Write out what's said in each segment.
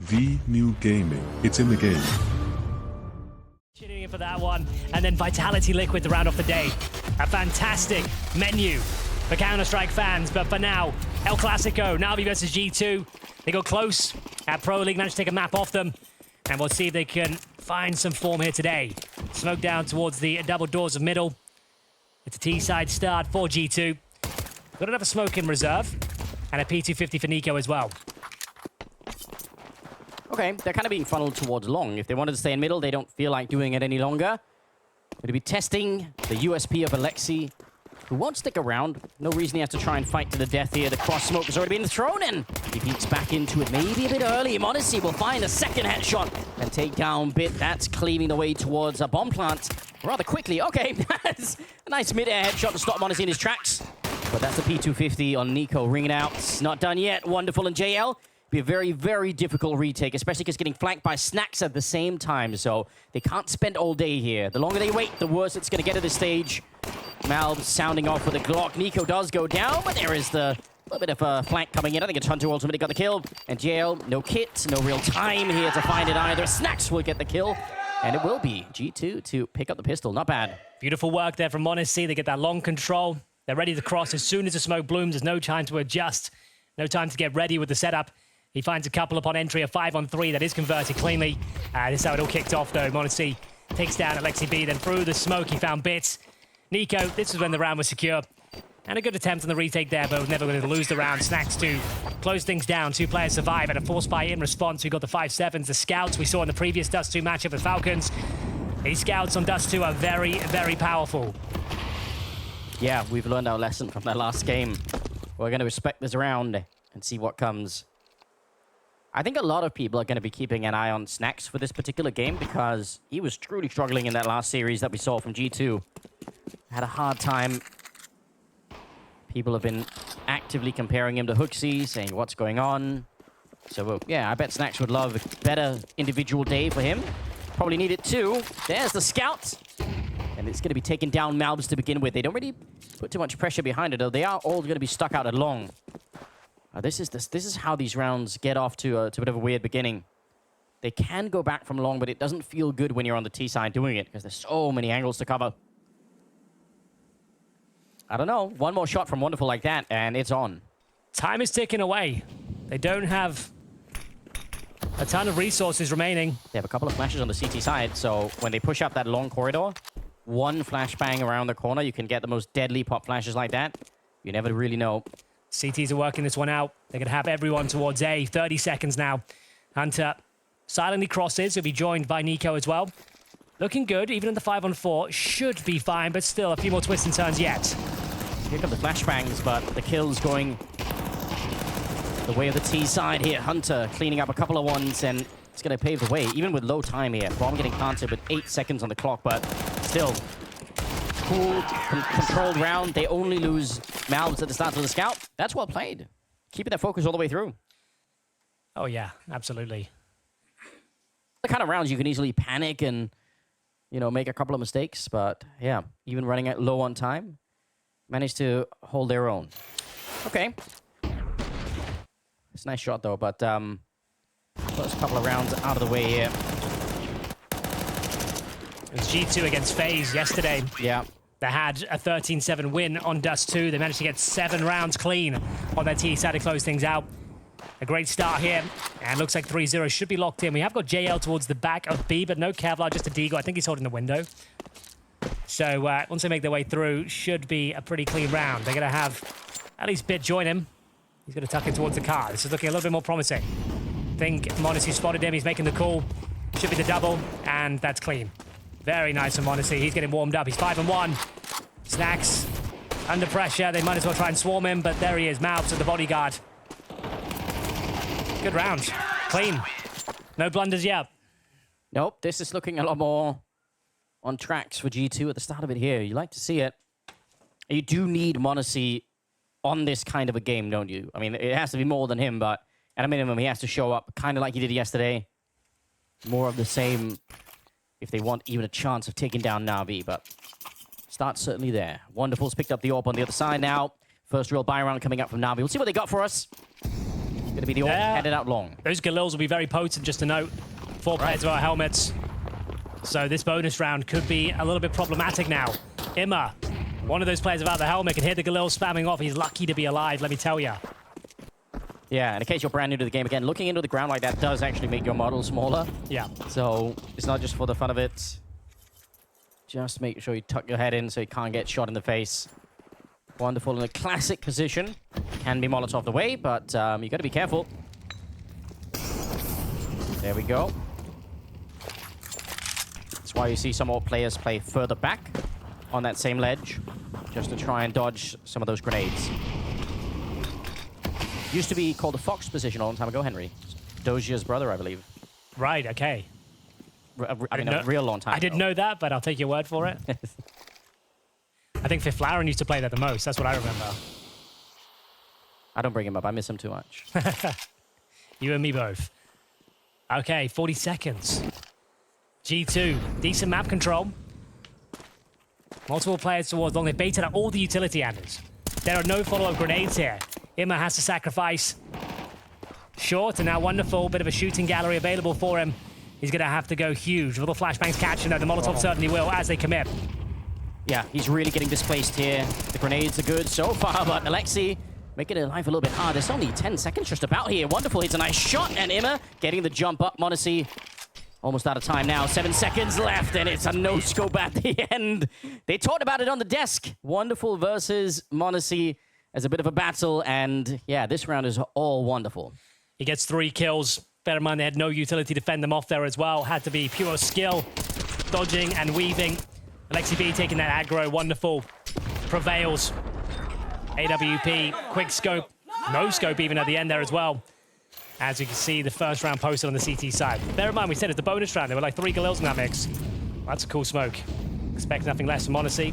V New Gaming. It's in the game. Tuning in for that one, and then Vitality Liquid to round off the day. A fantastic menu for Counter-Strike fans, but for now, El Clasico, Navi versus G2. They go close at Pro League, managed to take a map off them, and we'll see if they can find some form here today. Smoke down towards the double doors of middle. It's a T-side start for G2. Got another smoke in reserve, and a P250 for Nico as well. Okay, they're kind of being funneled towards long. If they wanted to stay in middle, they don't feel like doing it any longer. Going to be testing the USP of Alexi, who won't stick around. No reason he has to try and fight to the death here. The cross smoke has already been thrown in. He peeks back into it, maybe a bit early. Modesty will find a second headshot and take down Bit. That's cleaving the way towards a bomb plant rather quickly. Okay, that's a nice mid-air headshot to stop Modesty in his tracks. But that's a P250 on Nico, ringing out. It's not done yet. Wonderful and JL. Be a very, very difficult retake, especially because getting flanked by Snacks at the same time, so they can't spend all day here. The longer they wait, the worse it's going to get at this stage. Malb sounding off with a Glock. Nico does go down, but there is the little bit of a flank coming in. I think it's Hunter ultimately got the kill. And JL, no kit, no real time here to find it either. Snacks will get the kill, and it will be G2 to pick up the pistol. Not bad. Beautiful work there from Monacy. They get that long control. They're ready to cross as soon as the smoke blooms. There's no time to adjust, no time to get ready with the setup. He finds a couple upon entry, a 5-on-3 that is converted cleanly. This is how it all kicked off, though. Monacy takes down Alexi B, then through the smoke, he found Bits. Nico, this is when the round was secure. And a good attempt on the retake there, but was never going to lose the round. Snacks to close things down. Two players survive, and a force buy in response. We got the 5-7s, the scouts we saw in the previous Dust 2 matchup with Falcons. These scouts on Dust 2 are very, very powerful. Yeah, we've learned our lesson from that last game. We're going to respect this round and see what comes. I think a lot of people are going to be keeping an eye on Snacks for this particular game because he was truly struggling in that last series that we saw from G2. Had a hard time. People have been actively comparing him to Hooksy, saying what's going on. So, yeah, I bet Snacks would love a better individual day for him. Probably need it too. There's the scout. And it's going to be taking down Malbs to begin with. They don't really put too much pressure behind it, though. They are all going to be stuck out at long. This is how these rounds get off to a bit of a weird beginning. They can go back from long, but it doesn't feel good when you're on the T side doing it because there's so many angles to cover. I don't know. One more shot from Wonderful like that, and it's on. Time is ticking away. They don't have a ton of resources remaining. They have a couple of flashes on the CT side, so when they push up that long corridor, one flashbang around the corner, you can get the most deadly pop flashes like that. You never really know. CTs are working this one out. They're going to have everyone towards A. 30 seconds now. Hunter silently crosses. He'll be joined by Nico as well. Looking good, even in the 5-on-4. Should be fine, but still a few more twists and turns yet. Here come the flashbangs, but the kill's going the way of the T side here. Hunter cleaning up a couple of ones, and it's going to pave the way, even with low time here. Bomb getting planted with 8 seconds on the clock, but still cool, controlled round. They only lose Malbs at the start of the scout. That's well played. Keeping their focus all the way through. Oh, yeah, absolutely. The kind of rounds you can easily panic and, you know, make a couple of mistakes. But, yeah, even running at low on time, managed to hold their own. Okay. It's a nice shot, though, but first couple of rounds out of the way here. It was G2 against FaZe yesterday. Yeah. They had a 13-7 win on Dust 2. They managed to get 7 rounds clean on their T side to close things out. A great start here, and looks like 3-0 should be locked in. We have got JL towards the back of B, but no Kevlar, just a Deagle. I think he's holding the window. So once they make their way through, should be a pretty clean round. They're going to have at least Bit join him. He's going to tuck in towards the car. This is looking a little bit more promising. I think Monacy spotted him. He's making the call. Should be the double, and that's clean. Very nice from Monacy. He's getting warmed up. He's 5-on-1. Snacks under pressure. They might as well try and swarm him, but there he is. Malbs at the bodyguard. Good round. Clean. No blunders yet. Nope, this is looking a lot more on tracks for G2 at the start of it here. You like to see it. You do need Monacy on this kind of a game, don't you? I mean, it has to be more than him, but at a minimum, he has to show up kind of like he did yesterday. More of the same if they want even a chance of taking down Navi, but start's certainly there. Wonderful's picked up the AWP on the other side now. First real buy round coming up from Navi. We'll see what they got for us. Gonna Going to be the AWP headed out long. Those Galils will be very potent, just to note. 4 players without helmets. So this bonus round could be a little bit problematic now. Imma, one of those players without the helmet, can hear the Galil spamming off. He's lucky to be alive, let me tell you. Yeah, and in case you're brand new to the game, again, looking into the ground like that does actually make your model smaller. Yeah. So it's not just for the fun of it. Just make sure you tuck your head in so you can't get shot in the face. Wonderful in a classic position. Can be Molotov the way, but you got to be careful. There we go. That's why you see some more players play further back on that same ledge, just to try and dodge some of those grenades. Used to be called the Fox position a long time ago, Henry. Dozier's brother, I believe. Right, okay. I mean, a real long time I didn't know that, but I'll take your word for it. I think Fifth Laren used to play that the most. That's what I remember. I don't bring him up. I miss him too much. You and me both. Okay, 40 seconds. G2, decent map control. Multiple players towards long. They baited out all the utility handers. There are no follow-up grenades here. Imma has to sacrifice. Short, and now wonderful. Bit of a shooting gallery available for him. He's going to have to go huge. Will the flashbangs catch him? No, the Molotov certainly will as they commit. Yeah, he's really getting displaced here. The grenades are good so far, but Alexi making it life a little bit hard. There's only 10 seconds just about here. Wonderful. It's a nice shot, and Imma getting the jump up. m0NESY almost out of time now. 7 seconds left, and it's a no-scope at the end. They talked about it on the desk. Wonderful versus m0NESY as a bit of a battle, and yeah, this round is all wonderful. He gets 3 kills. Bear in mind, they had no utility to fend them off there as well. Had to be pure skill, dodging and weaving. Alexi B taking that aggro. Wonderful. Prevails. AWP, quick scope, no scope even at the end there as well. As you can see, the first round posted on the CT side. Bear in mind, we said it's the bonus round. There were like 3 Galils in that mix. That's a cool smoke. Expect nothing less from m0NESY.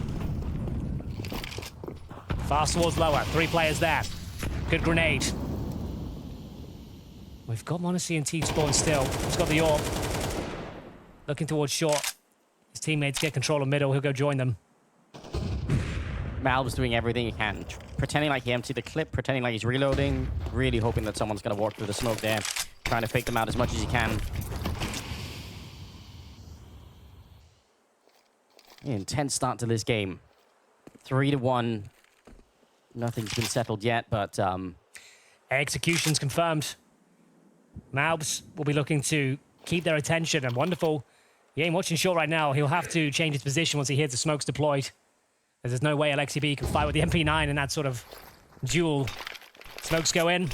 Fast towards lower. 3 players there. Good grenade. We've got m0NESY and T-Spawn still. He's got the AWP. Looking towards short. His teammates get control of middle. He'll go join them. Mal's doing everything he can. Pretending like he emptied the clip, pretending like he's reloading. Really hoping that someone's going to walk through the smoke there. Trying to fake them out as much as he can. Intense start to this game. 3-1. Nothing's been settled yet, but... Execution's confirmed. Malbs will be looking to keep their attention, and wonderful. He ain't watching short right now. He'll have to change his position once he hears the smokes deployed. There's no way Alexi B can fight with the MP9 in that sort of duel. Smokes go in.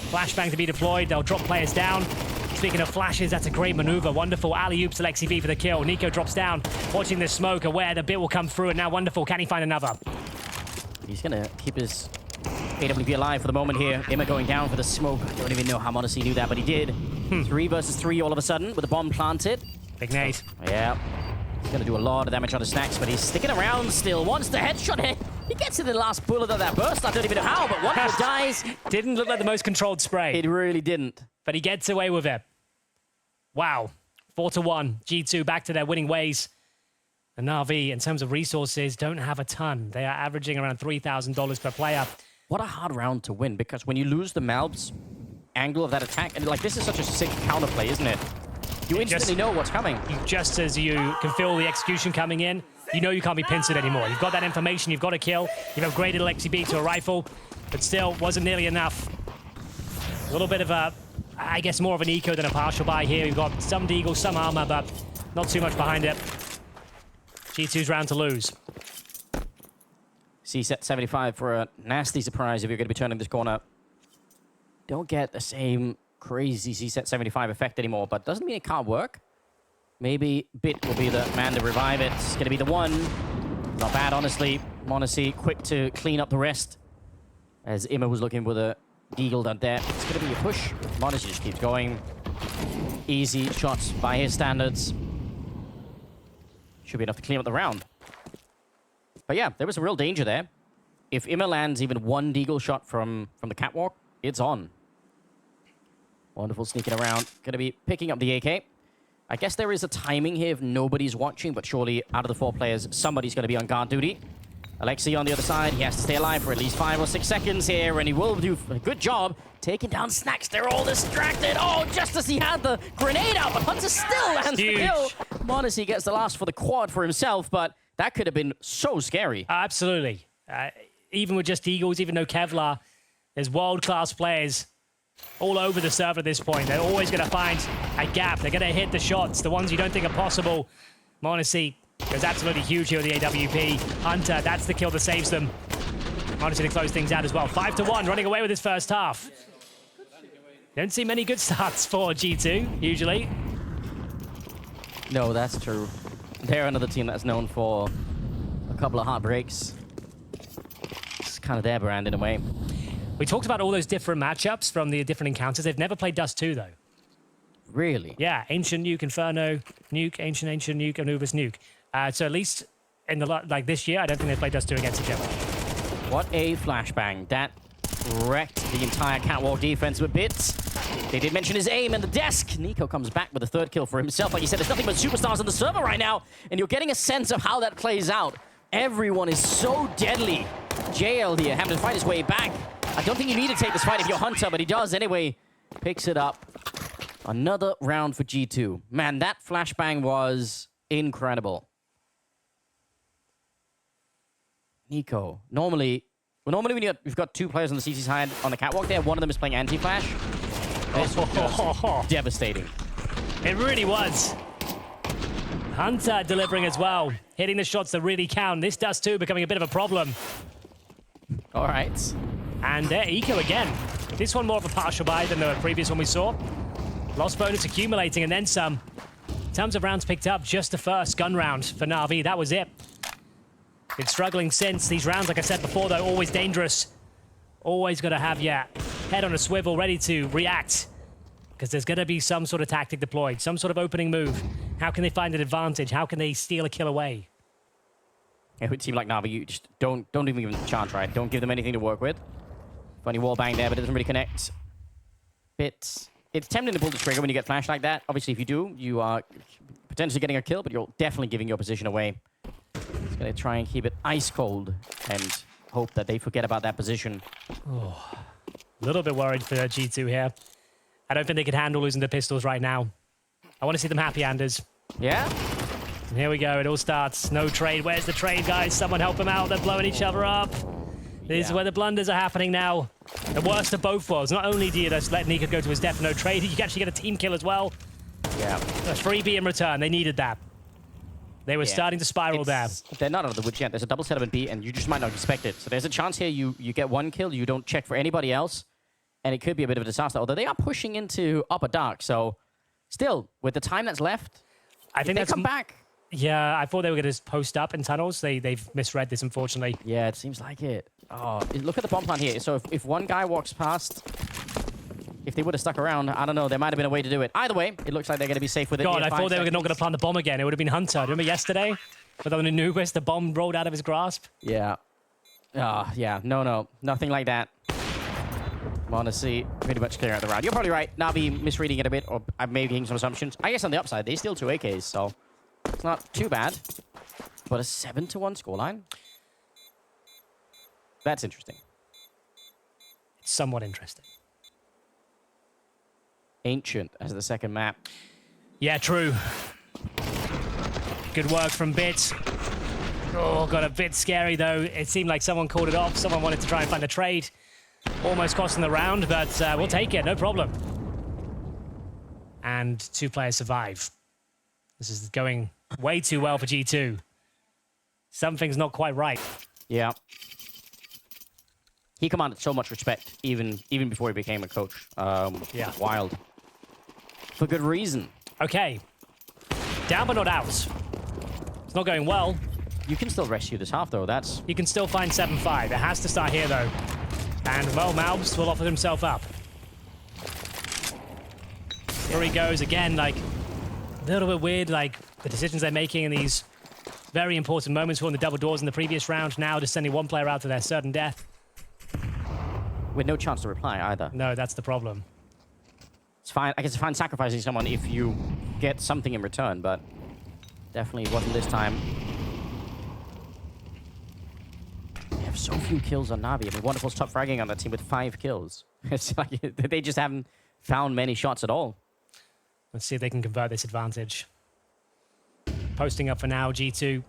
Flashbang to be deployed. They'll drop players down. Speaking of flashes, that's a great maneuver. Wonderful. Alley-oops Alexi B for the kill. Nico drops down, watching this smoke, aware the bit will come through, and now wonderful. Can he find another? He's going to keep his AWP alive for the moment here. Imma going down for the smoke. I don't even know how m0NESY knew that, but he did. 3 versus 3 all of a sudden with the bomb planted. Big nade. Yeah. He's going to do a lot of damage on the stacks, but he's sticking around still. Wants the headshot hit. He gets to the last bullet of that burst. I don't even know how, but Wonderful dies. Didn't look like the most controlled spray. It really didn't. But he gets away with it. Wow. 4-1. G2 back to their winning ways. The Navi, in terms of resources, don't have a ton. They are averaging around $3,000 per player. What a hard round to win, because when you lose the Malbs angle of that attack, and like this is such a sick counterplay, isn't it? You instantly know what's coming. Just as you can feel the execution coming in, you know you can't be pincered anymore. You've got that information, you've got to kill. You've upgraded Alexi B to a rifle, but still wasn't nearly enough. A little bit of a, I guess, more of an eco than a partial buy here. We've got some deagle, some armor, but not too much behind it. G2's round to lose. C-set 75 for a nasty surprise if you're going to be turning this corner. Don't get the same crazy C-set 75 effect anymore, but doesn't mean it can't work. Maybe Bit will be the man to revive it. It's going to be the one. Not bad, honestly. m0NESY quick to clean up the rest. As Imma was looking with a deagle down there. It's going to be a push. m0NESY just keeps going. Easy shots by his standards. Should be enough to clean up the round. But yeah, there was some real danger there. If Imma lands even one deagle shot from the catwalk, it's on. Wonderful sneaking around. Going to be picking up the AK. I guess there is a timing here if nobody's watching, but surely out of the 4 players, somebody's going to be on guard duty. Alexi on the other side, he has to stay alive for at least 5 or 6 seconds here, and he will do a good job taking down Snacks. They're all distracted. Oh, just as he had the grenade out, but Hunter still lands the kill. Modesty gets the last for the quad for himself, but that could have been so scary. Absolutely. Even with just Eagles, even though Kevlar, there's world-class players all over the server at this point. They're always going to find a gap. They're going to hit the shots, the ones you don't think are possible. Modesty goes absolutely huge here with the AWP. Hunter, that's the kill that saves them. Modesty to close things out as well. 5-1, running away with his first half. Don't see many good starts for G2, usually. No, that's true. They're another team that's known for a couple of heartbreaks. It's kind of their brand in a way. We talked about all those different matchups from the different encounters. They've never played Dust 2, though. Really? Yeah, Ancient Nuke, Inferno, Nuke, Ancient Nuke, Anubis Nuke. So at least in the this year, I don't think they've played Dust 2 against each other. What a flashbang. That wrecked the entire catwalk defense with bits. They did mention his aim and the desk. Nico comes back with a 3rd kill for himself. Like you said, there's nothing but superstars on the server right now, and you're getting a sense of how that plays out. Everyone is so deadly. JL here having to fight his way back. I don't think you need to take this fight if you're Hunter, but he does anyway. Picks it up. Another round for G2. Man, that flashbang was incredible. Nico. Normally when you've got 2 players on the CC side on the catwalk there, one of them is playing anti-flash. Devastating. It really was. Hunter delivering as well. Hitting the shots that really count. This Dust 2 becoming a bit of a problem. All right. And there, Eco again. This one more of a partial buy than the previous one we saw. Lost bonus accumulating and then some. In terms of rounds picked up, just the first gun round for Navi. That was it. Been struggling since. These rounds, like I said before, though, always dangerous. Always got to have your head on a swivel, ready to react. Because there's going to be some sort of tactic deployed, some sort of opening move. How can they find an advantage? How can they steal a kill away? It would seem like Navi, you just don't even give them the chance, right? Don't give them anything to work with. Funny wall bang there, but it doesn't really connect. It's tempting to pull the trigger when you get flashed like that. Obviously, if you do, you are potentially getting a kill, but you're definitely giving your position away. He's going to try and keep it ice cold and hope that they forget about that position. Oh, a little bit worried for G2 here. I don't think they can handle losing the pistols right now. I want to see them happy, Anders. Yeah? And here we go. It all starts. No trade. Where's the trade, guys? Someone help them out. They're blowing each other up. This is where the blunders are happening now. The worst of both worlds. Not only do you just let Nico go to his death, no trade, you can actually get a team kill as well. Yeah. A freebie in return. They needed that. They were starting to spiral there. They're not out of the woods yet. There's a double setup in B, and you just might not expect it. So there's a chance here you get 1 kill, you don't check for anybody else, and it could be a bit of a disaster. Although they are pushing into upper dark, so still, with the time that's left, I think they come back. Yeah, I thought they were going to post up in tunnels. They've misread this, unfortunately. Yeah, it seems like it. Oh, look at the bomb plant here. So if one guy walks past, if they would have stuck around, I don't know, there might have been a way to do it. Either way, it looks like they're going to be safe with it. God, I thought they were not going to plant the bomb again. It would have been Hunter. Remember yesterday? But on Anubis, the bomb rolled out of his grasp. Yeah. Yeah. No. Nothing like that. Honestly, pretty much clear out the round. You're probably right. Navi misreading it a bit, or I'm making some assumptions. I guess on the upside, they steal 2 AKs, so it's not too bad. But a 7-1 scoreline? That's interesting. It's somewhat interesting. Ancient as the second map. Yeah, true. Good work from Bits. Oh, got a bit scary, though. It seemed like someone called it off. Someone wanted to try and find a trade. Almost costing the round, but we'll take it. No problem. And 2 players survive. This is going way too well for G2. Something's not quite right. Yeah. He commanded so much respect, even before he became a coach. Yeah. Wild. For good reason. Okay. Down but not out. It's not going well. You can still rescue this half, though. That's... You can still find 7-5. It has to start here, though. And, well, Malbs will offer himself up. Here he goes again, like, a little bit weird, like, the decisions they're making in these very important moments. We're on the double doors in the previous round. Now just sending one player out to their certain death. With no chance to reply, either. No, that's the problem. It's fine. I guess it's fine sacrificing someone if you get something in return, but definitely wasn't this time. so few kills on Navi. I mean, Wonderful's top fragging on that team with 5 kills. It's like they just haven't found many shots at all. Let's see if they can convert this advantage. Posting up for now, G2.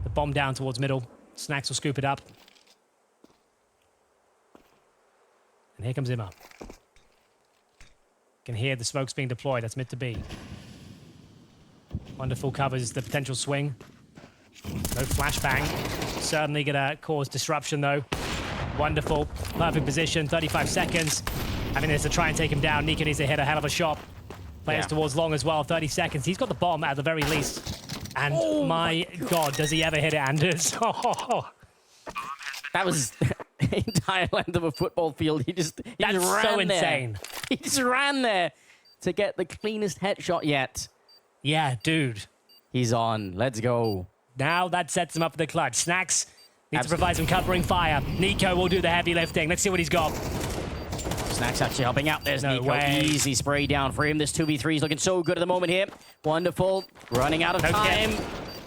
The bomb down towards middle. Snacks will scoop it up. And here comes Imma. Can hear the smokes being deployed. That's mid to B. Wonderful covers the potential swing. No flashbang. Certainly gonna cause disruption though. Wonderful. Perfect position. 35 seconds. I mean, there's to try and take him down. Nico needs to hit a hell of a shot. Players towards long as well. 30 seconds. He's got the bomb at the very least. And my God, does he ever hit it, Anders? That was the entire length of a football field. He just That's ran so there. insane. He just ran there to get the cleanest headshot yet. Yeah, dude. He's on. Let's go. Now that sets him up for the clutch. Snacks needs to provide some covering fire. Nico will do the heavy lifting. Let's see what he's got. Snacks actually helping out. There's No Nico. way. Easy spray down for him. This 2v3 is looking so good at the moment here. Wonderful. Running out of time.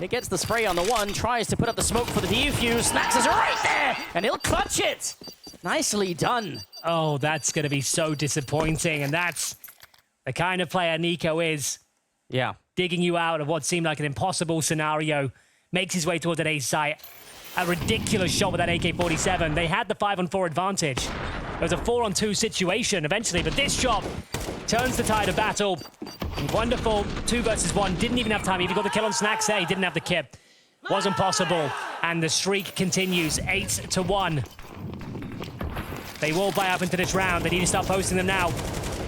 It gets the spray on the one. Tries to put up the smoke for the defuse. Snacks is right there. And he'll clutch it. Nicely done. Oh, that's going to be so disappointing. And that's the kind of player Nico is. Yeah. Digging you out of what seemed like an impossible scenario. Makes his way towards that A site. A ridiculous shot with that AK-47. They had the 5-on-4 advantage. It was a 4-on-2 situation eventually, but this shot turns the tide of battle. Wonderful 2 versus 1. Didn't even have time. Even got the kill on Snacks there. He didn't have the kit. Wasn't possible. And the streak continues. 8-1. They will buy up into this round. They need to start posting them now.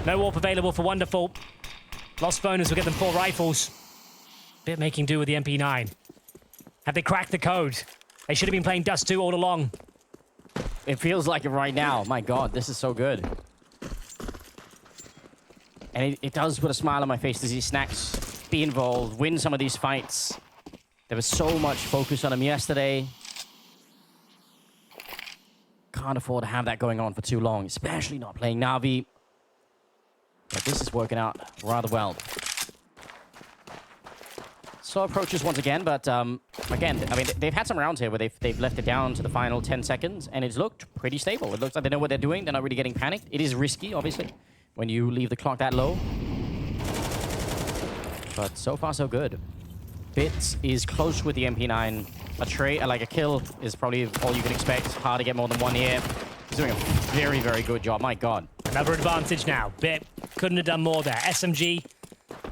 No warp available for Wonderful. Lost bonus will get them 4 rifles. Bit making do with the MP9. Have they cracked the code? They should have been playing Dust 2 all along. It feels like it right now. My God, this is so good. And it does put a smile on my face to see Snacks be involved, win some of these fights. There was so much focus on him yesterday. Can't afford to have that going on for too long, especially not playing Navi. But this is working out rather well. So approaches once again, but again, I mean, they've had some rounds here where they've left it down to the final 10 seconds, and it's looked pretty stable. It looks like they know what they're doing. They're not really getting panicked. It is risky, obviously, when you leave the clock that low. But so far, so good. Bits is close with the MP9. A trade, like a kill, is probably all you can expect. Hard to get more than 1 here. He's doing a very, very good job. My God. Another advantage now. Bit couldn't have done more there. SMG,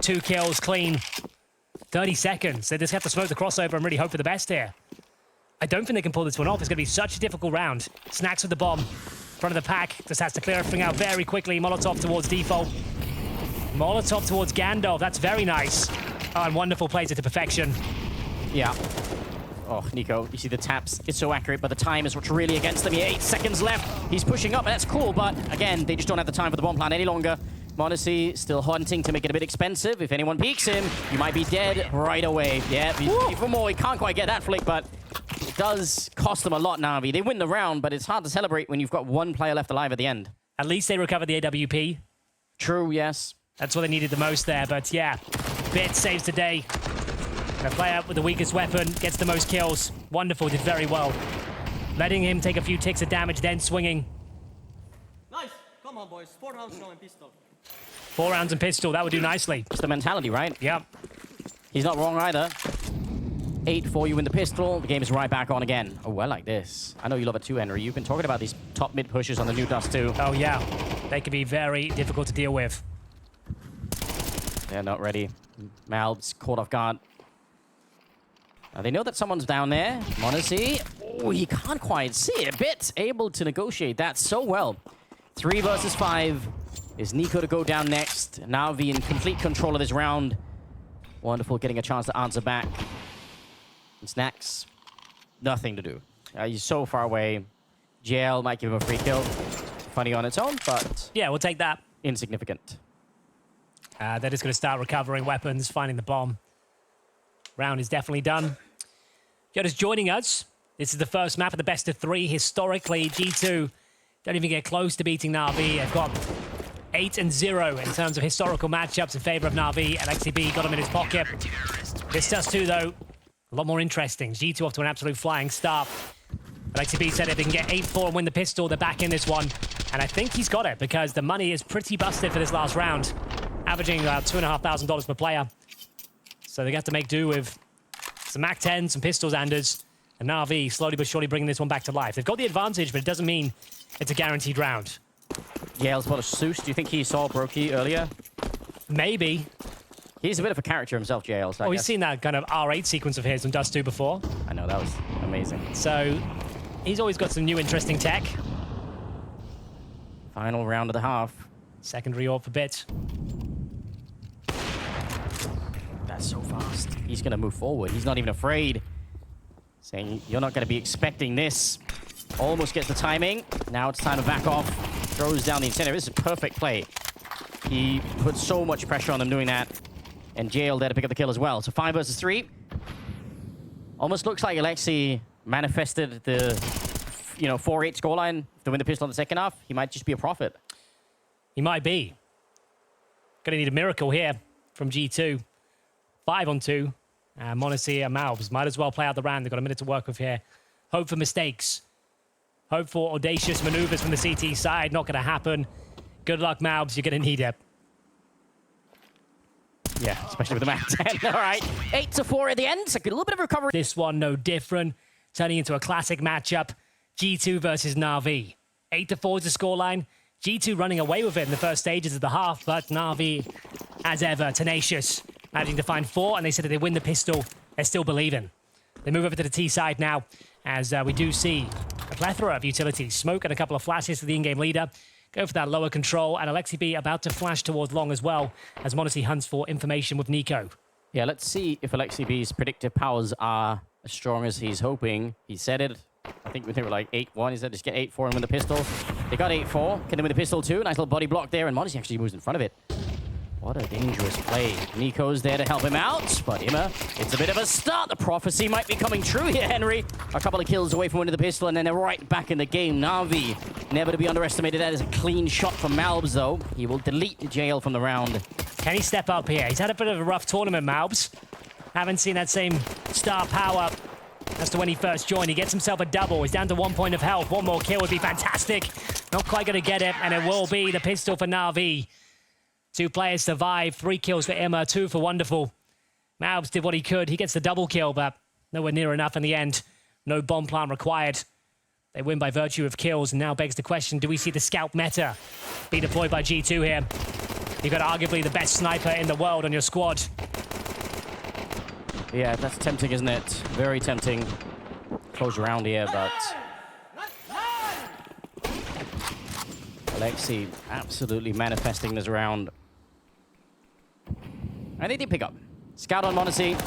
2 kills, clean. 30 seconds. They just have to smoke the crossover and really hope for the best here. I don't think they can pull this one off. It's going to be such a difficult round. Snacks with the bomb. Front of the pack. Just has to clear everything out very quickly. Molotov towards default. Molotov towards Gandalf. That's very nice. Oh, and Wonderful plays it to perfection. Yeah. Oh, Nico, you see the taps. It's so accurate, but the time is what's really against them. 8 seconds left. He's pushing up, and that's cool, but again, they just don't have the time for the bomb plan any longer. Monacy still hunting to make it a bit expensive. If anyone peeks him, you might be dead right away. Yeah, for more, he can't quite get that flick, but it does cost them a lot, Navi. They win the round, but it's hard to celebrate when you've got 1 player left alive at the end. At least they recovered the AWP. True, yes. That's what they needed the most there, but yeah. Bit saves the day. The player with the weakest weapon gets the most kills. Wonderful, did very well. Letting him take a few ticks of damage, then swinging. Nice. Come on, boys. 4 rounds now and pistol. 4 rounds and pistol, that would do nicely. It's the mentality, right? Yeah. He's not wrong either. 8 for you in the pistol. The game is right back on again. Oh, I like this. I know you love it too, Henry. You've been talking about these top mid pushes on the new Dust 2. Oh, yeah. They can be very difficult to deal with. They're not ready. Malb's caught off guard. They know that someone's down there. Monacy. Oh, he can't quite see it. Bit able to negotiate that so well. 3 versus 5. Is Nico to go down next? Navi in complete control of this round. Wonderful getting a chance to answer back. And Snacks, nothing to do. He's so far away. JL might give him a free kill. Funny on its own, but Yeah, we'll take that. insignificant. They're just going to start recovering weapons, finding the bomb. Round is definitely done. If you're just joining us, this is the first map of the best of 3. Historically, G2 don't even get close to beating Navi. They've got 8-0 in terms of historical matchups in favor of Navi, and XCB got him in his pocket. This does too, though, a lot more interesting. G2 off to an absolute flying start. Alexi B said if they can get 8-4 and win the pistol, they're back in this one. And I think he's got it because the money is pretty busted for this last round, averaging about $2,500 per player. So they have to make do with some MAC-10, some pistols, Anders, and Navi slowly but surely bringing this one back to life. They've got the advantage, but it doesn't mean it's a guaranteed round. Yale's got a Seuss. Do you think he saw Brokey earlier? Maybe. He's a bit of a character himself, JL. So We've seen that kind of R8 sequence of his on Dust 2 before. I know, that was amazing. So he's always got some new interesting tech. Final round of the half. Secondary AWP for Bit. That's so fast. He's going to move forward. He's not even afraid. Saying, you're not going to be expecting this. Almost gets the timing. Now it's time to back off. Throws down the incentive. This is a perfect play. He put so much pressure on them doing that. And JL there to pick up the kill as well. So 5 versus 3. Almost looks like Alexi manifested the, 4-8 scoreline to win the pistol in the second half. He might just be a prophet. He might be. Gonna need a miracle here from G2. 5-on-2. Monacy and Malbs might as well play out the round. They've got a minute to work with here. Hope for mistakes. Hope for audacious maneuvers from the CT side. Not gonna happen. Good luck, Malbs. You're gonna need it. Yeah, especially with the MAC-10. All right, 8-4 at the end. So a little bit of recovery. This one no different. Turning into a classic matchup. G2 versus Navi. 8-4 is the scoreline. G2 running away with it in the first stages of the half, but Navi, as ever, tenacious. Managing to find 4, and they said that they win the pistol. They're still believing. They move over to the T side now, as we do see a plethora of utilities. Smoke and a couple of flashes to the in-game leader. Go for that lower control, and Alexi B about to flash towards long as well, as Monacy hunts for information with Nico. Yeah, let's see if Alexi B's predictive powers are as strong as he's hoping. He said it. I think they were like 8-1. He said just get 8-4 and win the pistol. They got 8-4. Can they win the pistol too? Nice little body block there, and Monacy actually moves in front of it. What a dangerous play. Nico's there to help him out, but Imma, it's a bit of a start. The prophecy might be coming true here, Henry. A couple of kills away from winning the pistol, and then they're right back in the game. Navi, never to be underestimated. That is a clean shot from Malbs, though. He will delete JL from the round. Can he step up here? He's had a bit of a rough tournament, Malbs. Haven't seen that same star power as to when he first joined. He gets himself a double. He's down to 1 point of health. One more kill would be fantastic. Not quite going to get it, and it will be the pistol for Navi. 2 players survive. 3 kills for Imma, 2 for Wonderful. Malbs did what he could. He gets the double kill, but nowhere near enough in the end. No bomb plant required. They win by virtue of kills, and now begs the question, do we see the scout meta be deployed by G2 here? You've got arguably the best sniper in the world on your squad. Yeah, that's tempting, isn't it? Very tempting. Close round here, but Alexi absolutely manifesting this round. I think they pick up. Scout on Monacy.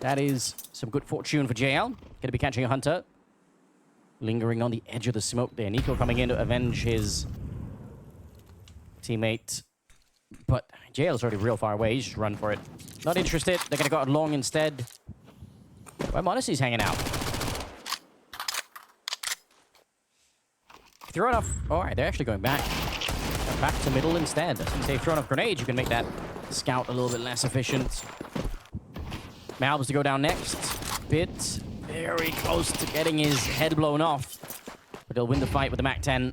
That is some good fortune for JL. Going to be catching a hunter. Lingering on the edge of the smoke there. Nico coming in to avenge his teammate. But JL's already real far away. He's just run for it. Not interested. They're going to go out long instead. Where Monacy's hanging out. Throw enough. All right, they're actually going back. Back to middle instead. As they throw enough grenades, you can make that scout a little bit less efficient. Malbs to go down next. Bit very close to getting his head blown off. But he'll win the fight with the MAC-10.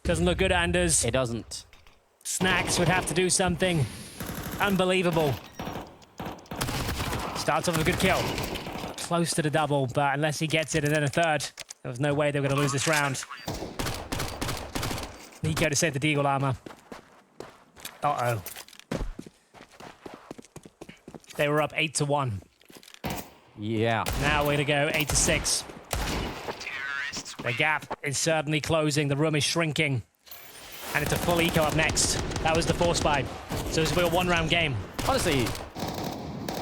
Doesn't look good, Anders. It doesn't. Snacks would have to do something unbelievable. Starts off with a good kill. Close to the double, but unless he gets it and then a third, there was no way they were going to lose this round. Nico to save the Deagle armor. Uh-oh. They were up 8-1. Yeah. Now we're going to go 8-6. The gap is certainly closing. The room is shrinking. And it's a full eco up next. That was the force buy. So this will be a 1-round game. Honestly,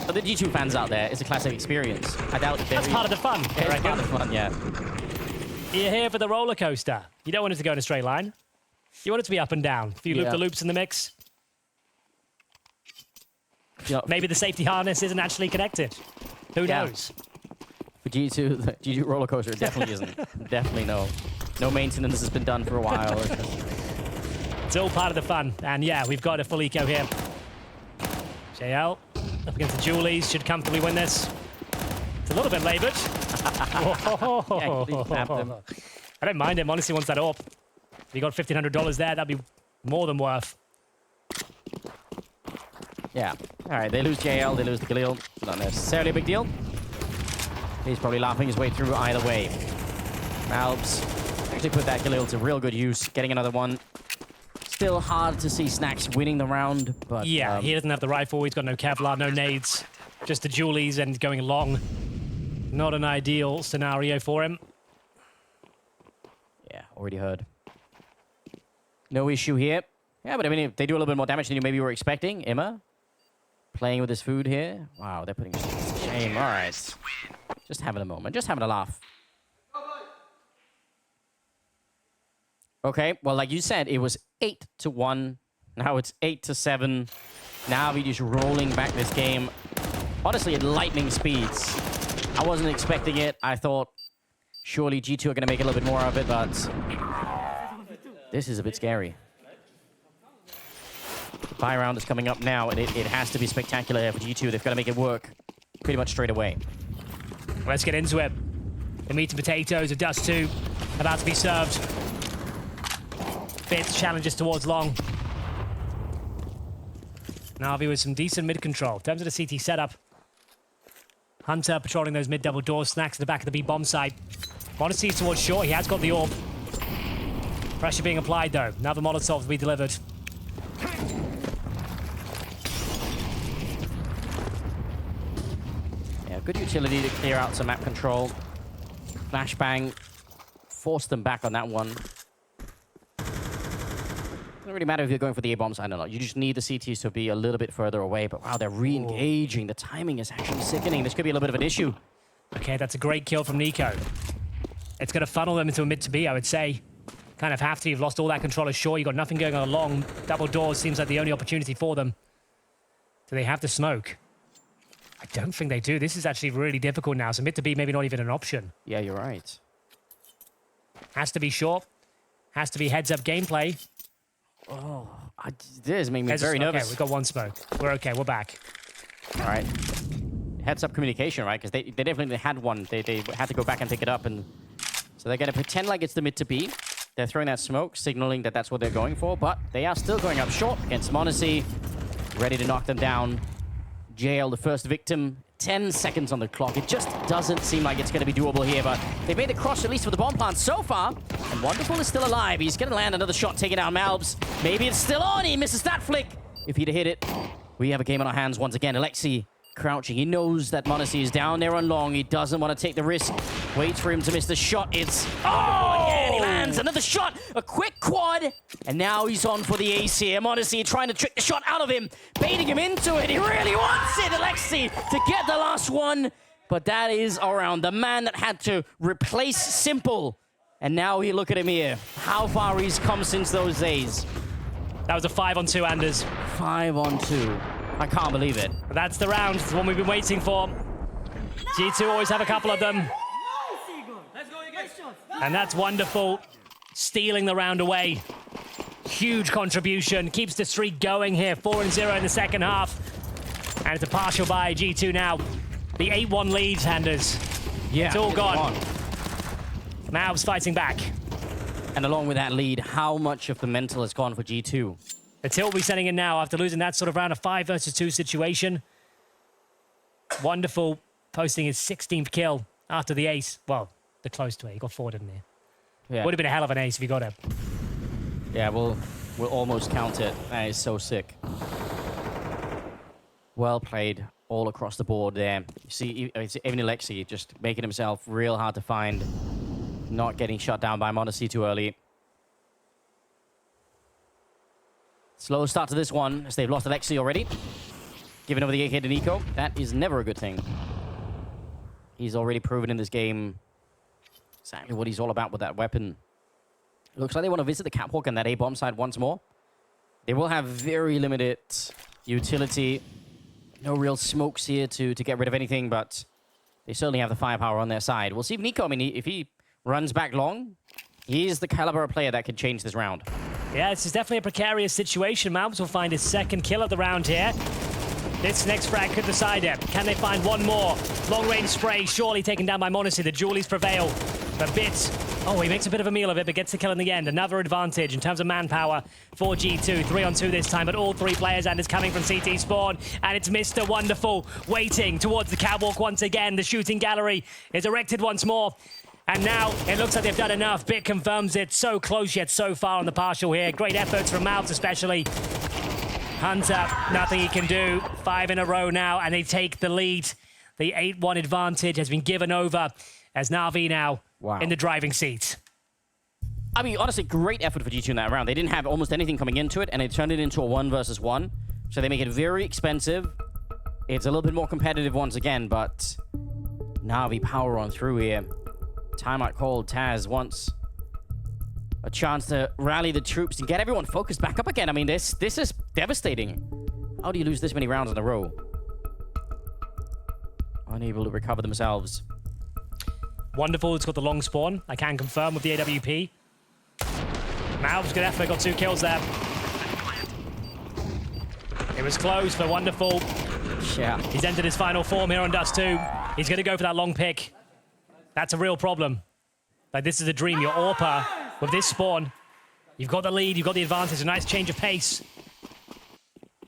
for the G2 fans out there, it's a classic experience. I doubt that That's part of the fun, I It's reckon. part of the fun, yeah. You're here for the roller coaster. You don't want it to go in a straight line. You want it to be up and down. A few loop-the-loops in the mix. You know, Maybe the safety harness isn't actually connected. Who Yeah. knows? for G2, the G2 roller coaster, it definitely isn't. Definitely no. No maintenance has been done for a while. It's all part of the fun. And yeah, we've got a full eco here. JL up against the Julies. Should comfortably win this. It's a little bit labored. Yeah, he snapped him. I don't mind him, honestly, once that up. If you got $1,500 there, that'd be more than worth. Yeah. All right, they lose JL, they lose the Galil. Not necessarily a big deal. He's probably laughing his way through either way. Malbs actually put that Galil to real good use, getting another one. Still hard to see Snacks winning the round, but... Yeah, he doesn't have the rifle, he's got no Kevlar, no nades. Just the Julies and going long. Not an ideal scenario for him. Yeah, already heard. No issue here. Yeah, but I mean, if they do a little bit more damage than you maybe were expecting. Emma playing with his food here. Wow, they're putting shame. All right. Just having a moment. Just having a laugh. Okay, well, like you said, it was 8-1. Now it's 8-7. Navi just rolling back this game. Honestly, at lightning speeds. I wasn't expecting it. I thought surely G2 are going to make a little bit more of it, but this is a bit scary. Buy round is coming up now, and it has to be spectacular here for G2. They've got to make it work pretty much straight away. Let's get into it. The meat and potatoes of Dust 2 about to be served. Fitz challenges towards long. Navi with some decent mid control. In terms of the CT setup, Hunter patrolling those mid double doors. Snacks at the back of the B bomb site. Modesty towards short. He has got the orb. Pressure being applied though. Now the Molotov will be delivered. Yeah, good utility to clear out some map control. Flashbang forced them back on that one. Doesn't really matter if you're going for the A-bombs, I don't know. You just need the CTs to be a little bit further away. But wow, they're re-engaging. The timing is actually sickening. This could be a little bit of an issue. Okay, that's a great kill from Nico. It's going to funnel them into a mid to B, I would say. Kind of have to. You've lost all that control ashore. You've got nothing going on along. Double doors seems like the only opportunity for them. Do they have the smoke? I don't think they do. This is actually really difficult now. So mid to B, maybe not even an option. Yeah, you're right. Has to be short. Has to be heads-up gameplay. Oh, this made me very nervous. Okay, we've got one smoke. We're okay. We're back. All right. Heads-up communication, right? Because they definitely had one. They had to go back and pick it up. And so they're going to pretend like it's the mid to B. They're throwing that smoke, signaling that that's what they're going for. But they are still going up short against Monacy. Ready to knock them down. JL, the first victim. 10 seconds on the clock. It just doesn't seem like it's going to be doable here, but they've made the cross, at least for the bomb plant so far. And Wonderful is still alive. He's going to land another shot, taking out Malbs. Maybe it's still on. He misses that flick. If he'd have hit it, we have a game on our hands once again. Alexi crouching. He knows that Monacy is down there on long. He doesn't want to take the risk. Waits for him to miss the shot. It's... Oh! Yeah, and he lands another shot. A quick quad. And now he's on for the ace here. Monacy trying to trick the shot out of him. Baiting him into it. He really wants it, Alexi, to get the last one. But that is around. The man that had to replace Simple. And now you look at him here. How far he's come since those days. That was a 5-on-2, Anders. 5-on-2. I can't believe it. That's the round. It's the one we've been waiting for. G2 always have a couple of them. Let's go again. And that's Wonderful. Stealing the round away. Huge contribution. Keeps the streak going here. 4-0 in the second half. And it's a partial by G2 now. The 8-1 lead, Anders. Yeah, it's all gone. Malbs fighting back. And along with that lead, how much of the mental has gone for G2? The tilt will be setting in now after losing that sort of round of 5 versus 2 situation. Wonderful posting his 16th kill after the ace. Well, the close to it. He got 4, didn't he? Yeah. Would have been a hell of an ace if he got it. Yeah, we'll almost count it. That is so sick. Well played all across the board there. You see, even Alexi just making himself real hard to find. Not getting shut down by Monacy too early. Slow start to this one, as they've lost Alexi already. Giving over the AK to Nico. That is never a good thing. He's already proven in this game exactly what he's all about with that weapon. Looks like they want to visit the catwalk and that A-bomb side once more. They will have very limited utility. No real smokes here to get rid of anything, but they certainly have the firepower on their side. We'll see if Nico, I mean, if he runs back long, he is the caliber of player that can change this round. Yeah, this is definitely a precarious situation. Malbs will find his second kill of the round here. This next frag could decide it. Can they find one more? Long-range spray, surely taken down by Monacy. The Julies prevail. But Bits, oh, he makes a bit of a meal of it, but gets the kill in the end. Another advantage in terms of manpower for G2. 3-on-2 this time, but all three players, and it's coming from CT Spawn. And it's Mr. Wonderful waiting towards the catwalk once again. The shooting gallery is erected once more. And now it looks like they've done enough. Bit confirms it. So close yet so far on the partial here. Great efforts from Mouths especially. Hunter, nothing he can do. 5 in a row now, and they take the lead. The 8-1 advantage has been given over as Navi now in the driving seat. I mean, honestly, great effort for G2 in that round. They didn't have almost anything coming into it, and they turned it into a 1 versus 1. So they make it very expensive. It's a little bit more competitive once again, but Navi power on through here. Timeout called. Taz wants a chance to rally the troops and get everyone focused back up again. I mean, this is devastating. How do you lose this many rounds in a row? Unable to recover themselves. Wonderful, it's got the long spawn. I can confirm with the AWP. Malv's good effort, got 2 kills there. It was close for Wonderful. Yeah. He's entered his final form here on Dust 2. He's going to go for that long pick. That's a real problem. Like, this is a dream. Your AWPer with this spawn. You've got the lead, you've got the advantage, a nice change of pace.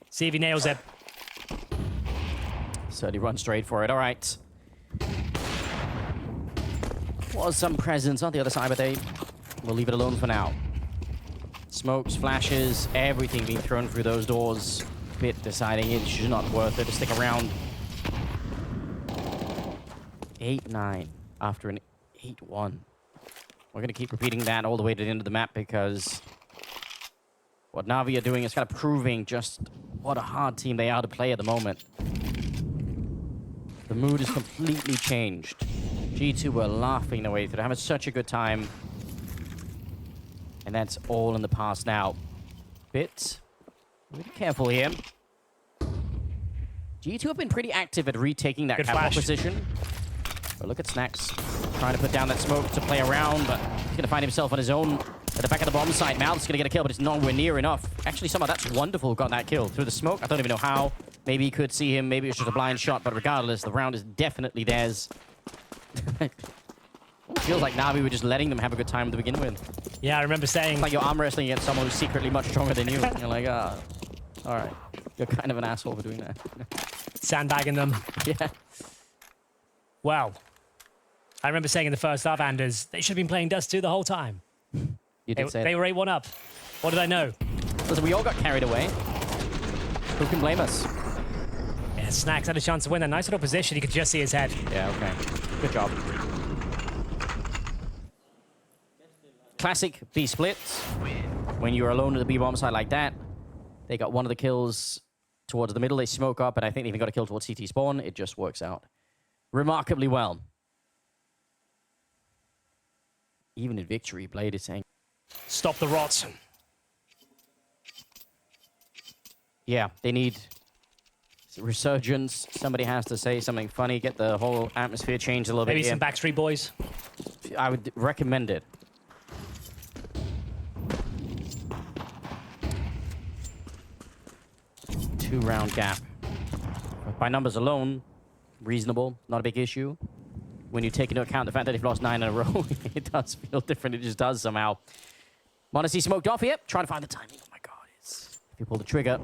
See if he nails it. So he runs straight for it. All right. Was some presence on the other side, but they will leave it alone for now. Smokes, flashes, everything being thrown through those doors. Bit deciding it's just not worth it to stick around. 8-9 after an 8-1. We're going to keep repeating that all the way to the end of the map because what Navi are doing is kind of proving just what a hard team they are to play at the moment. The mood has completely changed. G2 were laughing their way through. They're having such a good time. And that's all in the past now. Bit. Be careful here. G2 have been pretty active at retaking that catwalk position. But look at Snacks. Trying to put down that smoke to play around, but he's going to find himself on his own at the back of the bomb site. Mouth's going to get a kill, but it's nowhere near enough. Actually, somehow that's Wonderful got that kill through the smoke. I don't even know how. Maybe he could see him. Maybe it was just a blind shot, but regardless, the round is definitely theirs. It feels like Navi were just letting them have a good time to begin with. Yeah, I remember saying... It's like you're arm wrestling against someone who's secretly much stronger than you. You're like, all right. You're kind of an asshole for doing that. Sandbagging them. Yeah. Well, I remember saying in the first half, Anders, they should have been playing Dust 2 the whole time. You did say they were 8-1 up. What did I know? Listen, we all got carried away. Who can blame us? Yeah, Snacks had a chance to win that. Nice little position. You could just see his head. Yeah, okay. Good job. Classic B splits. When you're alone at the B bomb site like that, they got one of the kills towards the middle. They smoke up, and I think they even got a kill towards CT spawn. It just works out remarkably well. Even in victory, Blade is saying, stop the rots. Yeah, they need resurgence. Somebody has to say something funny, get the whole atmosphere changed a little bit. Maybe some Backstreet Boys. I would recommend it. Two-round gap. By numbers alone, reasonable, not a big issue. When you take into account the fact that they've lost 9 in a row, it does feel different. It just does somehow. Monacy smoked off here, trying to find the timing. Oh my god, if you pull the trigger.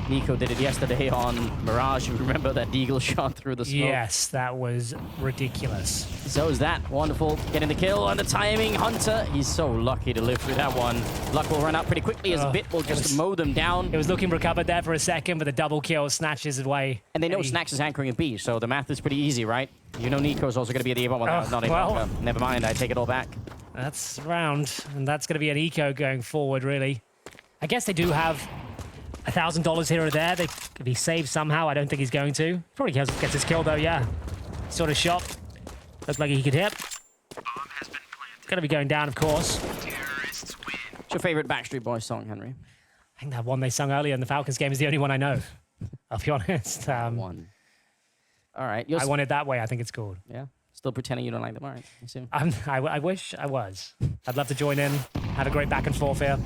Nico did it yesterday on Mirage. You remember that Deagle shot through the smoke? Yes, that was ridiculous. So is that. Wonderful. Getting the kill on the timing. Hunter, he's so lucky to live through that one. Luck will run out pretty quickly as Bit will just mow them down. It was looking recovered there for a second, but the double kill snatches it away. And they know Snacks is anchoring in B, so the math is pretty easy, right? You know Nico's also going to be at the A1. Well, not A1. Never mind, I take it all back. That's round, and that's going to be an eco going forward, really. I guess they do have $1,000 here or there. If he saves somehow, I don't think he's going to. Probably gets his kill, though, yeah. Sort of shot. Looked like he could hit. Going to be going down, of course. What's your favorite Backstreet Boys song, Henry? I think that one they sung earlier in the Falcons game is the only one I know. I'll be honest. One. All right. I Want It That Way, I think it's called. Yeah. Still pretending you don't like them. All right. I wish I was. I'd love to join in. Have a great back and forth here.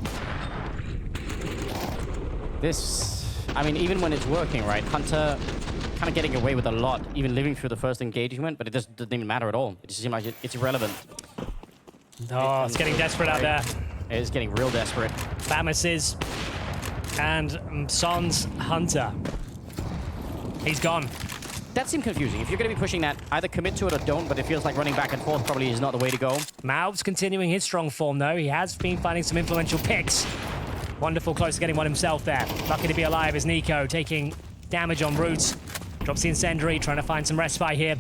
This I mean, even when it's working, right? Hunter kind of getting away with a lot, even living through the first engagement, but it doesn't even matter at all. It just seems like it's irrelevant. Oh, it's getting desperate out there. It is getting real desperate. Famas and Son's Hunter. He's gone. That seemed confusing. If you're going to be pushing that, either commit to it or don't, but it feels like running back and forth probably is not the way to go. Malv's continuing his strong form, though. He has been finding some influential picks. Wonderful, close to getting one himself there. Lucky to be alive is Nico, taking damage en route. Drops the incendiary, trying to find some respite here.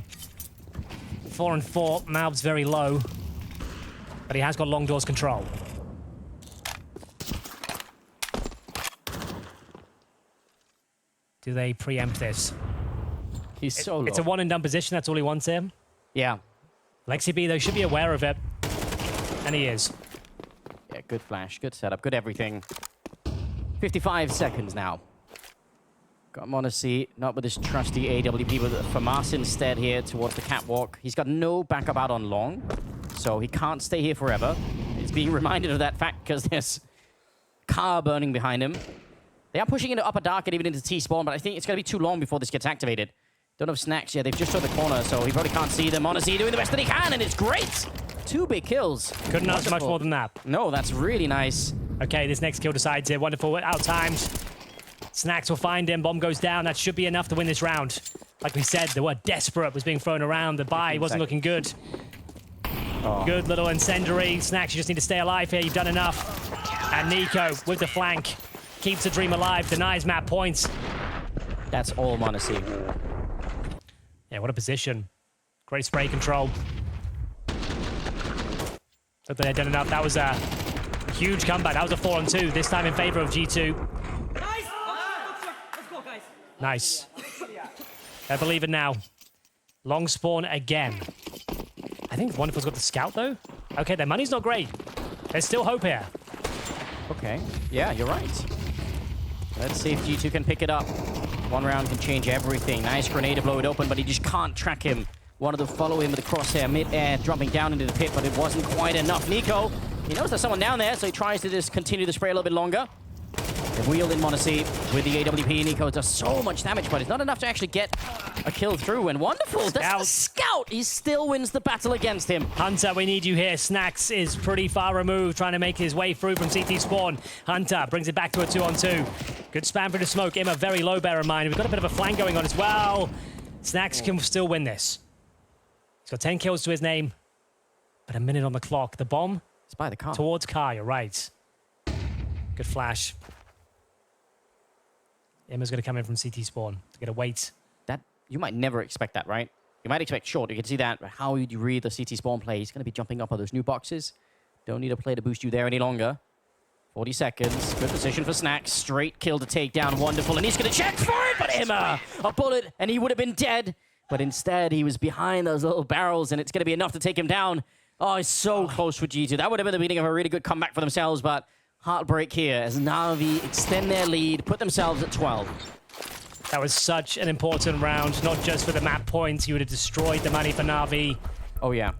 4 and 4. Malv's very low, but he has got long doors control. Do they preempt this? He's so low. It's a one and done position. That's all he wants here. Yeah. Lexi B, though, should be aware of it. And he is. Yeah, good flash, good setup, good everything. 55 seconds now. Got Monacy, not with his trusty AWP, but Famas instead here towards the catwalk. He's got no backup out on long, so he can't stay here forever. He's being reminded of that fact because there's car burning behind him. They are pushing into upper dark and even into T-spawn, but I think it's going to be too long before this gets activated. Don't have snacks yet. They've just turned the corner, so he probably can't see them. Monacy doing the best that he can, and it's great! 2 big kills. Couldn't ask much more than that. No, that's really nice. Okay, this next kill decides here. Wonderful, out-timed. Snacks will find him. Bomb goes down. That should be enough to win this round. Like we said, the word desperate was being thrown around. The buy wasn't looking good. Oh. Good little incendiary. Snacks, you just need to stay alive here. You've done enough. And Nico with the flank keeps the dream alive, denies Matt points. That's all Monacy. Yeah, what a position. Great spray control. Look, they had done enough. That was a huge comeback. That was a 4 on 2, this time in favor of G2. Nice! Let's go, guys. Nice. I believe it now. Long spawn again. I think Wonderful's got the scout, though. Okay, their money's not great. There's still hope here. Okay. Yeah, you're right. Let's see if G2 can pick it up. One round can change everything. Nice grenade to blow it open, but he just can't track him. Wanted to follow him with the crosshair mid-air, dropping down into the pit, but it wasn't quite enough. Nico, he knows there's someone down there, so he tries to just continue the spray a little bit longer. They wheeled in Monacy with the AWP. Nico does so much damage, but it's not enough to actually get a kill through. And Wonderful, that's the scout. He still wins the battle against him. Hunter, we need you here. Snacks is pretty far removed, trying to make his way through from CT spawn. Hunter brings it back to a 2 on 2. Good spam for the smoke. Imma very low, bear in mind. We've got a bit of a flank going on as well. Snacks can still win this. He's got 10 kills to his name, but a minute on the clock. The bomb It's by the car. towards car, you're right. Good flash. Imma's going to come in from CT spawn to get a wait. That you might never expect that, right? You might expect short. You can see that. But how would you read the CT spawn play? He's going to be jumping up on those new boxes. Don't need a play to boost you there any longer. 40 seconds. Good position for Snacks. Straight kill to take down Wonderful. And he's going to check for it, but Imma! A bullet, and he would have been dead. But instead, he was behind those little barrels, and it's going to be enough to take him down. Oh, he's so close for G2. That would have been the beginning of a really good comeback for themselves, but heartbreak here as Navi extend their lead, put themselves at 12. That was such an important round, not just for the map points. You would have destroyed the money for Navi. Oh, yeah.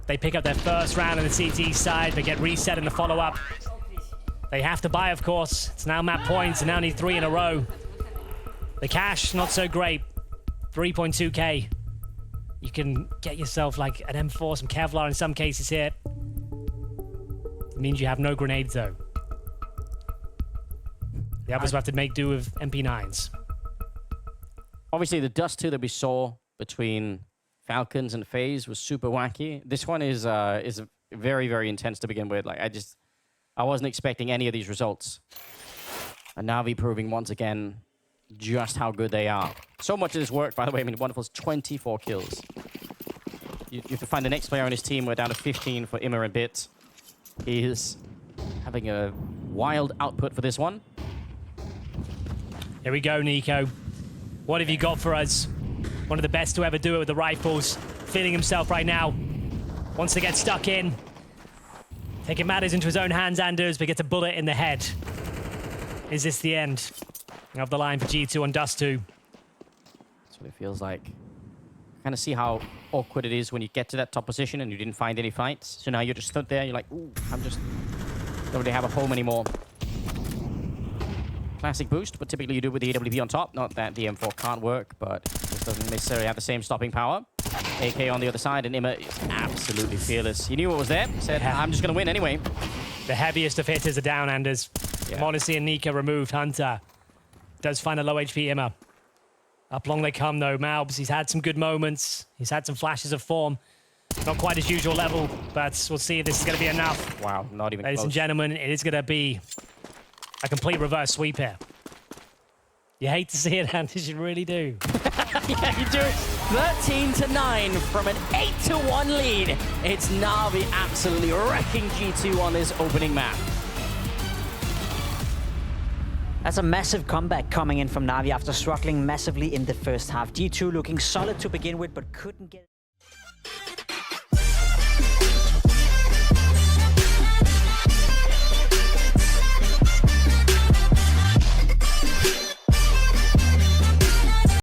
They pick up their first round on the CT side. They get reset in the follow-up. They have to buy, of course. It's now map points, and now need 3 in a row. The cash, not so great. 3.2k. You can get yourself like an M4, some Kevlar in some cases here. It means you have no grenades, though. The others will have to make do with MP9s. Obviously, the Dust 2 that we saw between Falcons and FaZe was super wacky. This one is very, very intense to begin with. Like, I wasn't expecting any of these results. And Navi proving once again just how good they are. So much of this work, by the way. I mean, Wonderful's 24 kills. You have to find the next player on his team. We're down to 15 for Imma and Bit. He is having a wild output for this one. Here we go, Nico. What have you got for us? One of the best to ever do it with the rifles. Feeling himself right now. Wants to get stuck in. Taking matters into his own hands, Anders, but gets a bullet in the head. Is this the end of the line for G2 on Dust 2? That's what it feels like. Kind of see how awkward it is when you get to that top position and you didn't find any fights. So now you're just stood there. You're like, ooh, don't really have a home anymore. classic boost, but typically you do it with the AWP on top. Not that the M4 can't work, but just doesn't necessarily have the same stopping power. AK on the other side, and Imma is absolutely fearless. He knew what was there. Said, I'm just going to win anyway. The heaviest of hitters are down, Anders. Yeah. Modesty and Nika removed. Hunter does find a low HP Imma. Up long they come, though. Malbs, he's had some good moments. He's had some flashes of form. Not quite his usual level, but we'll see if this is going to be enough. Wow, not even Ladies close. and gentlemen, it is going to be a complete reverse sweep here. You hate to see it, Anders, you really do. Yeah, you do. 13-9 from an 8-1 lead. It's Navi absolutely wrecking G2 on this opening map. That's a massive comeback coming in from Navi after struggling massively in the first half. G2 looking solid to begin with, but couldn't get...